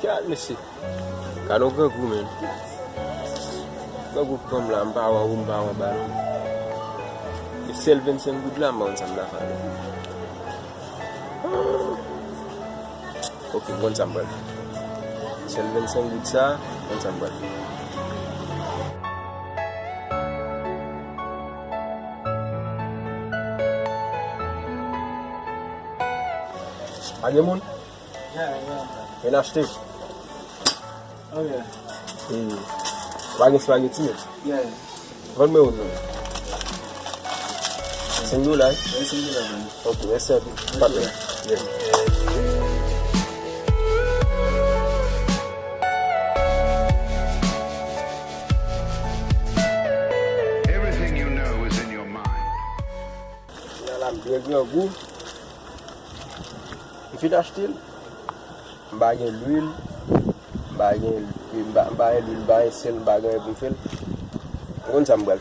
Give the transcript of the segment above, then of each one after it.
Calme si. Kalau ke gue men. Gue pom la mbawa baru. E sel 25 goud la mba on sam la fa. Ok, bon sambal. Sel 25 goud ça, bon sambal. Age moun? Men achete? Oh yeah. Bagay spaghetti men? Yeah. Ron me ou nou? $5 eh? Yeah, $5 man. Ok, esse é papi. Yeah. Everything you know is in your mind. Yalam dregye gou. If it achete, bagay l'huile, bagay l'huile, bagay sel, bagay pou fel. Ron sa mbal.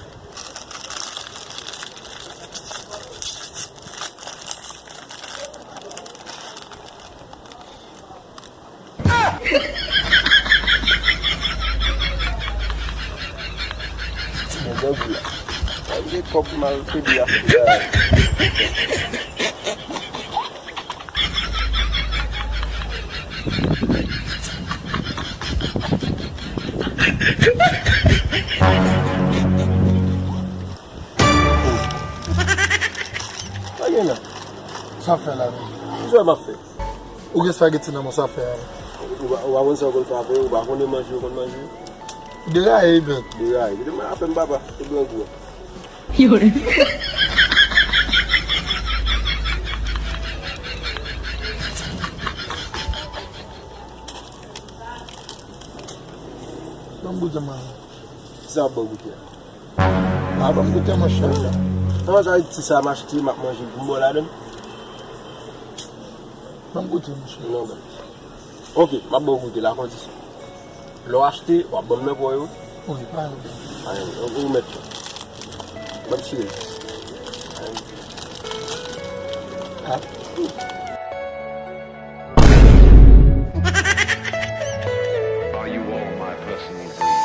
Dia kop mal pedia. Aye na. Ça fait là. Zo ma fe. Ou que spaghetti dans mon ça fait. Ou a won sa kon fa fe, ou ba kon manji kon manji. De là est bien. Dia, dia ma afen baba, e bon go. Fiore. Vamos goûter man. Sa bon goûter. Ah, vamos goûter mon cher. Comment ça ti sa m'acheti m'a manger gumbo la den? Vamos goûter mon cher. Non ben. OK, m'a bon goûter la condition. L'on acheté, ou bon me pour yo. Oui, pas. On va mettre. Bonne chérie. Ah. Are you all my personal dreams?